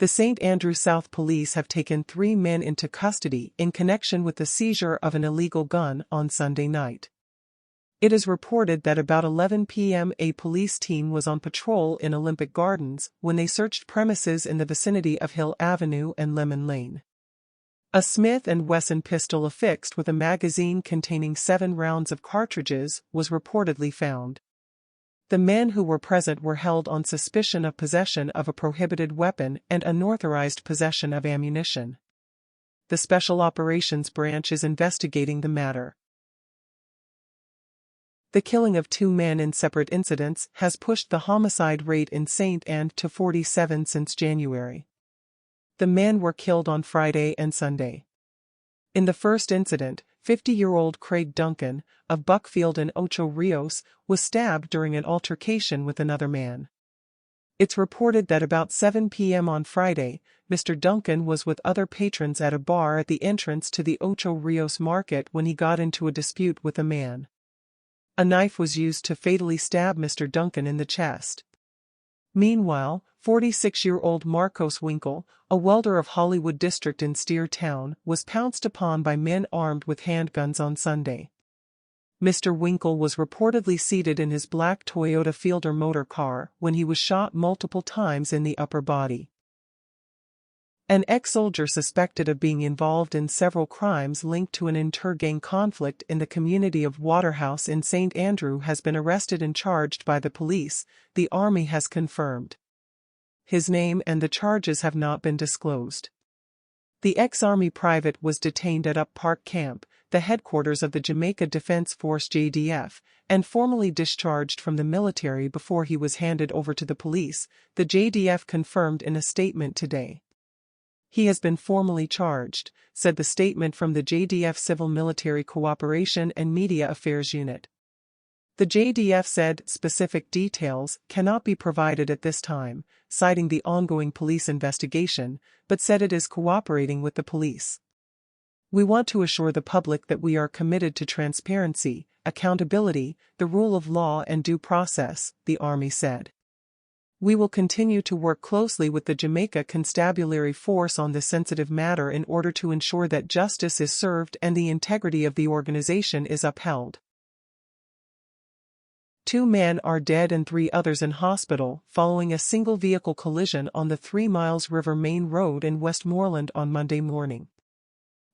The St. Andrew South Police have taken 3 men into custody in connection with the seizure of an illegal gun on Sunday night. It is reported that about 11 p.m. a police team was on patrol in Olympic Gardens when they searched premises in the vicinity of Hill Avenue and Lemon Lane. A Smith & Wesson pistol affixed with a magazine containing 7 rounds of cartridges was reportedly found. The men who were present were held on suspicion of possession of a prohibited weapon and unauthorized possession of ammunition. The Special Operations Branch is investigating the matter. The killing of 2 men in separate incidents has pushed the homicide rate in St. Anne to 47 since January. The men were killed on Friday and Sunday. In the first incident, 50-year-old Craig Duncan, of Buckfield and Ocho Rios, was stabbed during an altercation with another man. It's reported that about 7 p.m. on Friday, Mr. Duncan was with other patrons at a bar at the entrance to the Ocho Rios market when he got into a dispute with a man. A knife was used to fatally stab Mr. Duncan in the chest. Meanwhile, 46-year-old Marcos Winkle, a welder of Hollywood District in Steer Town, was pounced upon by men armed with handguns on Sunday. Mr. Winkle was reportedly seated in his black Toyota Fielder motor car when he was shot multiple times in the upper body. An ex-soldier suspected of being involved in several crimes linked to an inter-gang conflict in the community of Waterhouse in St. Andrew has been arrested and charged by the police, the Army has confirmed. His name and the charges have not been disclosed. The ex-Army private was detained at Up Park Camp, the headquarters of the Jamaica Defense Force JDF, and formally discharged from the military before he was handed over to the police, the JDF confirmed in a statement today. He has been formally charged, said the statement from the JDF Civil Military Cooperation and Media Affairs Unit. The JDF said specific details cannot be provided at this time, citing the ongoing police investigation, but said it is cooperating with the police. We want to assure the public that we are committed to transparency, accountability, the rule of law and due process, the Army said. We will continue to work closely with the Jamaica Constabulary Force on this sensitive matter in order to ensure that justice is served and the integrity of the organization is upheld. 2 men are dead and 3 others in hospital following a single-vehicle collision on the 3 Miles River Main Road in Westmoreland on Monday morning.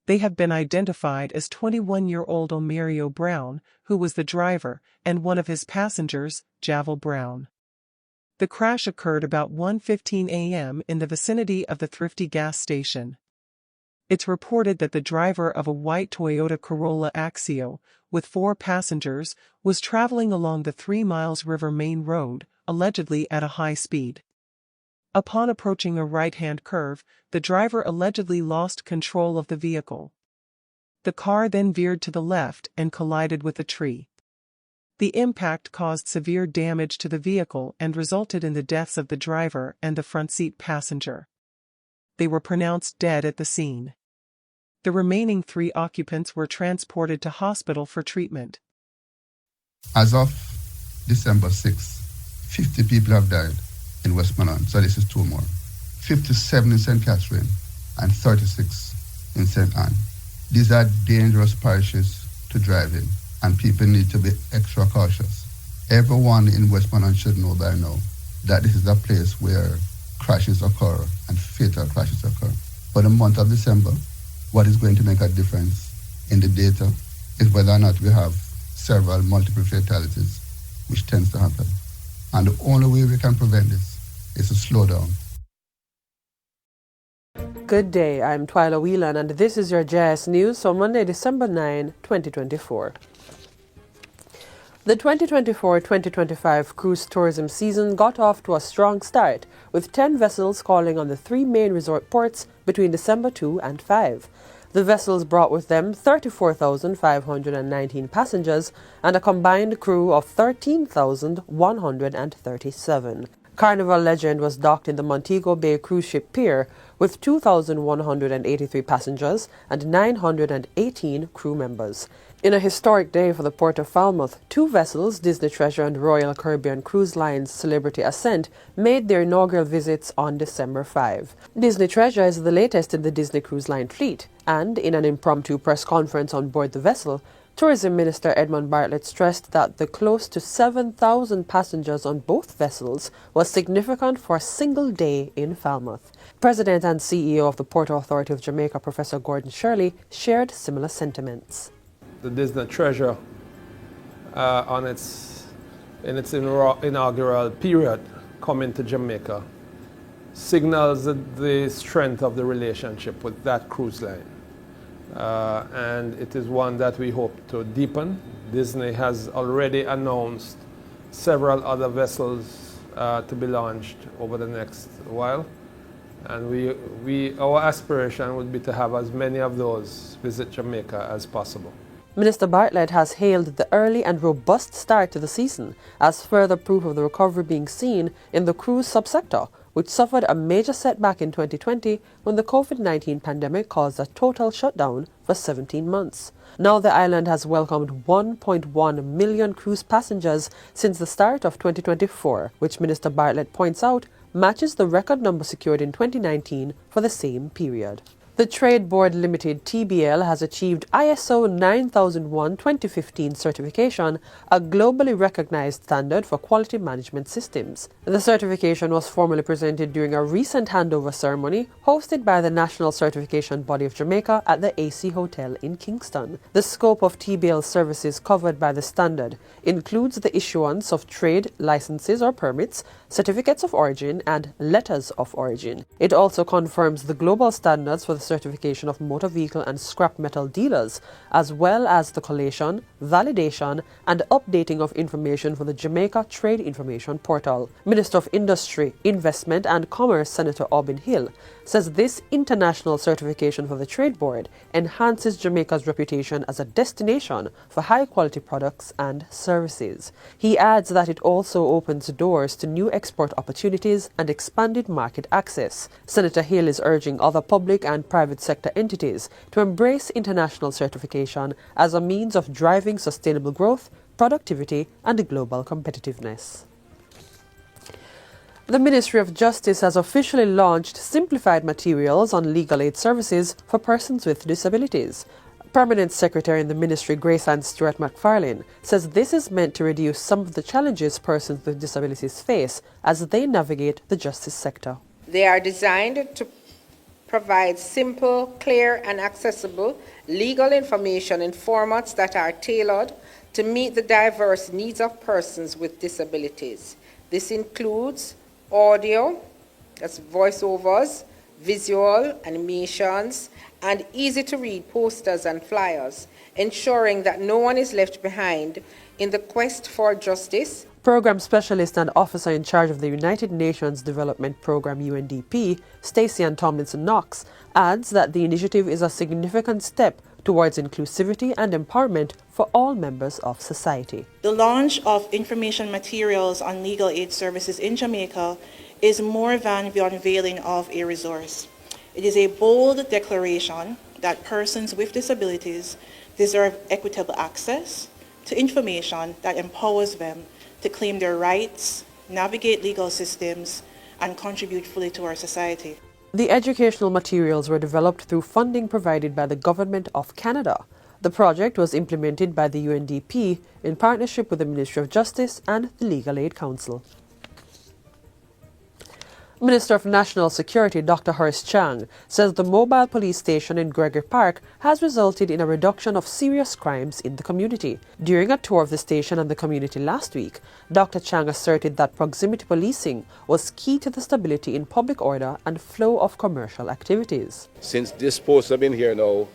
They have been identified as 21-year-old Omario Brown, who was the driver, and one of his passengers, Javel Brown. The crash occurred about 1:15 a.m. in the vicinity of the Thrifty gas station. It's reported that the driver of a white Toyota Corolla Axio, with 4 passengers, was traveling along the 3 Miles River Main Road, allegedly at a high speed. Upon approaching a right-hand curve, the driver allegedly lost control of the vehicle. The car then veered to the left and collided with a tree. The impact caused severe damage to the vehicle and resulted in the deaths of the driver and the front seat passenger. They were pronounced dead at the scene. The remaining 3 occupants were transported to hospital for treatment. As of December 6, 50 people have died in Westmoreland, so this is 2 more. 57 in St. Catherine and 36 in St. Anne. These are dangerous parishes to drive in, and people need to be extra cautious. Everyone in Westmoreland should know by now that this is a place where crashes occur and fatal crashes occur. For the month of December, what is going to make a difference in the data is whether or not we have several multiple fatalities, which tends to happen. And the only way we can prevent this is to slow down. Good day, I'm Twyla Whelan and this is your JS News on Monday, December 9, 2024. The 2024-2025 cruise tourism season got off to a strong start, with 10 vessels calling on the 3 main resort ports between December 2 and 5. The vessels brought with them 34,519 passengers and a combined crew of 13,137. Carnival Legend was docked in the Montego Bay cruise ship pier with 2,183 passengers and 918 crew members. In a historic day for the Port of Falmouth, two vessels, Disney Treasure and Royal Caribbean Cruise Line's Celebrity Ascent, made their inaugural visits on December 5. Disney Treasure is the latest in the Disney Cruise Line fleet, and in an impromptu press conference on board the vessel, Tourism Minister Edmund Bartlett stressed that the close to 7,000 passengers on both vessels was significant for a single day in Falmouth. President and CEO of the Port Authority of Jamaica, Professor Gordon Shirley, shared similar sentiments. The Disney Treasure in its inaugural period coming to Jamaica signals the strength of the relationship with that cruise line. And it is one that we hope to deepen. Disney has already announced several other vessels to be launched over the next while. And our aspiration would be to have as many of those visit Jamaica as possible. Minister Bartlett has hailed the early and robust start to the season as further proof of the recovery being seen in the cruise subsector, which suffered a major setback in 2020 when the COVID-19 pandemic caused a total shutdown for 17 months. Now the island has welcomed 1.1 million cruise passengers since the start of 2024, which Minister Bartlett points out matches the record number secured in 2019 for the same period. The Trade Board Limited TBL has achieved ISO 9001:2015 certification, a globally recognized standard for quality management systems. The certification was formally presented during a recent handover ceremony hosted by the National Certification Body of Jamaica at the AC Hotel in Kingston. The scope of TBL services covered by the standard includes the issuance of trade licenses or permits, certificates of origin, and letters of origin. It also confirms the global standards for the certification of motor vehicle and scrap metal dealers, as well as the collation, validation, and updating of information for the Jamaica Trade Information Portal. Minister of Industry, Investment and Commerce Senator Aubin Hill says this international certification for the Trade Board enhances Jamaica's reputation as a destination for high-quality products and services. He adds that it also opens doors to new export opportunities and expanded market access. Senator Hill is urging other public and private sector entities to embrace international certification as a means of driving sustainable growth, productivity, and global competitiveness. The Ministry of Justice has officially launched simplified materials on legal aid services for persons with disabilities. Permanent Secretary in the Ministry, Graceland Stewart McFarlane, says this is meant to reduce some of the challenges persons with disabilities face as they navigate the justice sector. They are designed to provide simple, clear, and accessible legal information in formats that are tailored to meet the diverse needs of persons with disabilities. This includes audio, that's voiceovers, visual animations, and easy-to-read posters and flyers, ensuring that no one is left behind in the quest for justice. Program Specialist and Officer in charge of the United Nations Development Program UNDP, Stacey Ann Tomlinson Knox, adds that the initiative is a significant step towards inclusivity and empowerment for all members of society. The launch of information materials on legal aid services in Jamaica is more than the unveiling of a resource. It is a bold declaration that persons with disabilities deserve equitable access to information that empowers them to claim their rights, navigate legal systems, and contribute fully to our society. The educational materials were developed through funding provided by the Government of Canada. The project was implemented by the UNDP in partnership with the Ministry of Justice and the Legal Aid Council. Minister of National Security Dr. Horace Chang says the mobile police station in Gregory Park has resulted in a reduction of serious crimes in the community. During a tour of the station and the community last week, Dr. Chang asserted that proximity policing was key to the stability in public order and flow of commercial activities. Since this post have been here now,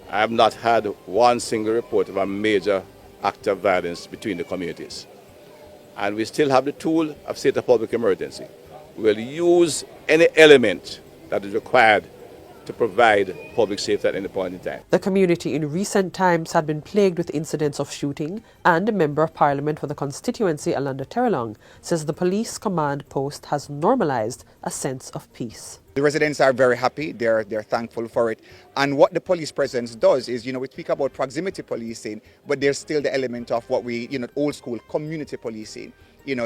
I have not had one single report of a major act of violence between the communities. And we still have the tool of state of public emergency. We'll use any element that is required to provide public safety at any point in time. The community in recent times had been plagued with incidents of shooting, and a member of parliament for the constituency, Alanda Terrelong, says the police command post has normalized a sense of peace. The residents are very happy, they're thankful for it. And what the police presence does is, we speak about proximity policing, but there's still the element of what we, old school community policing.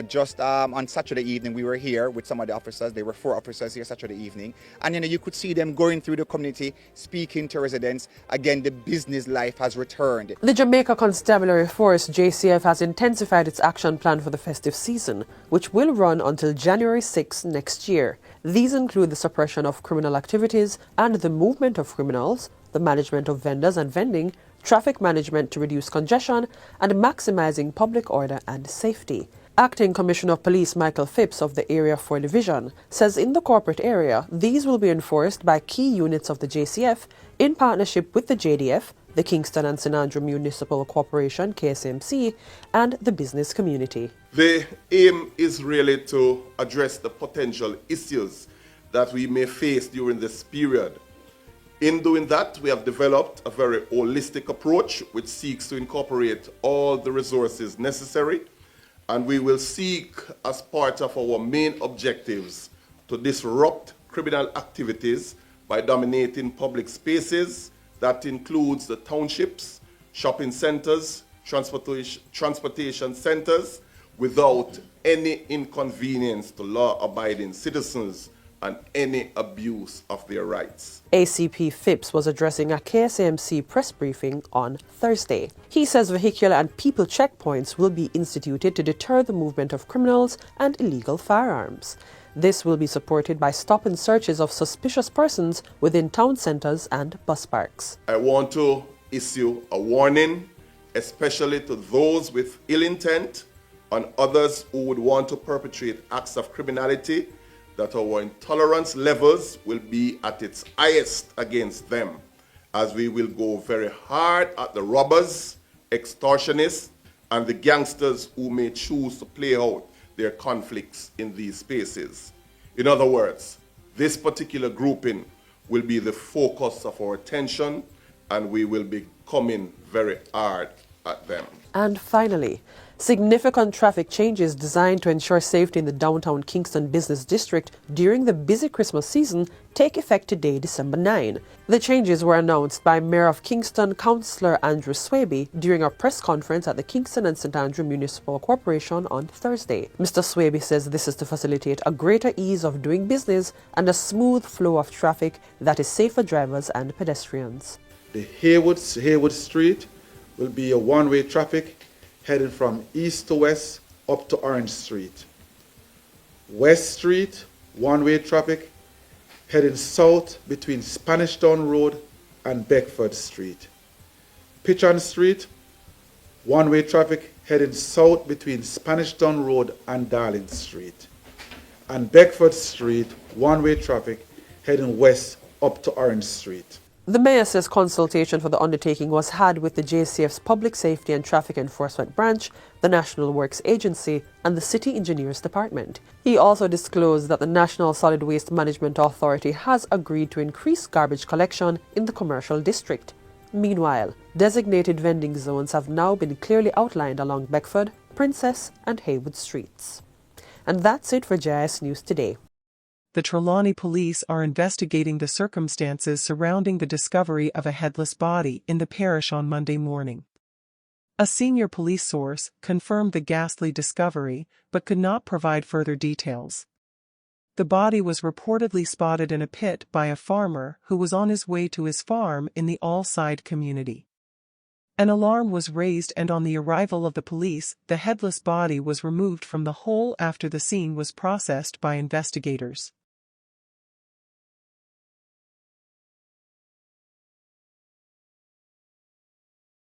Just on Saturday evening, we were here with some of the officers. There were 4 officers here Saturday evening. And, you could see them going through the community, speaking to residents. Again, the business life has returned. The Jamaica Constabulary Force, JCF, has intensified its action plan for the festive season, which will run until January 6 next year. These include the suppression of criminal activities and the movement of criminals, the management of vendors and vending, traffic management to reduce congestion, and maximizing public order and safety. Acting Commissioner of Police Michael Phipps of the Area 4 Division says in the corporate area, these will be enforced by key units of the JCF in partnership with the JDF, the Kingston and St. Andrew Municipal Corporation, KSMC, and the business community. The aim is really to address the potential issues that we may face during this period. In doing that, we have developed a very holistic approach which seeks to incorporate all the resources necessary, and we will seek, as part of our main objectives, to disrupt criminal activities by dominating public spaces. That includes the townships, shopping centers, transportation centers, without any inconvenience to law-abiding citizens and any abuse of their rights. ACP Phipps was addressing a KSMC press briefing on Thursday. He says vehicular and people checkpoints will be instituted to deter the movement of criminals and illegal firearms. This will be supported by stop and searches of suspicious persons within town centers and bus parks. I want to issue a warning, especially to those with ill intent and others who would want to perpetrate acts of criminality, that our intolerance levels will be at its highest against them, as we will go very hard at the robbers, extortionists, and the gangsters who may choose to play out their conflicts in these spaces. In other words, this particular grouping will be the focus of our attention, and we will be coming very hard at them. And finally, significant traffic changes designed to ensure safety in the downtown Kingston Business District during the busy Christmas season take effect today, December 9. The changes were announced by Mayor of Kingston, Councillor Andrew Swaby, during a press conference at the Kingston and St. Andrew Municipal Corporation on Thursday. Mr. Swaby says this is to facilitate a greater ease of doing business and a smooth flow of traffic that is safe for drivers and pedestrians. The Haywood Street will be a one-way traffic heading from east to west up to Orange Street. West Street, one-way traffic heading south between Spanish Town Road and Beckford Street. Pigeon Street, one-way traffic heading south between Spanish Town Road and Darling Street. And Beckford Street, one-way traffic heading west up to Orange Street. The mayor says consultation for the undertaking was had with the JCF's Public Safety and Traffic Enforcement Branch, the National Works Agency, and the City Engineers Department. He also disclosed that the National Solid Waste Management Authority has agreed to increase garbage collection in the commercial district. Meanwhile, designated vending zones have now been clearly outlined along Beckford, Princess, and Haywood Streets. And that's it for JIS News Today. The Trelawney police are investigating the circumstances surrounding the discovery of a headless body in the parish on Monday morning. A senior police source confirmed the ghastly discovery, but could not provide further details. The body was reportedly spotted in a pit by a farmer who was on his way to his farm in the Allside community. An alarm was raised, and on the arrival of the police, the headless body was removed from the hole after the scene was processed by investigators.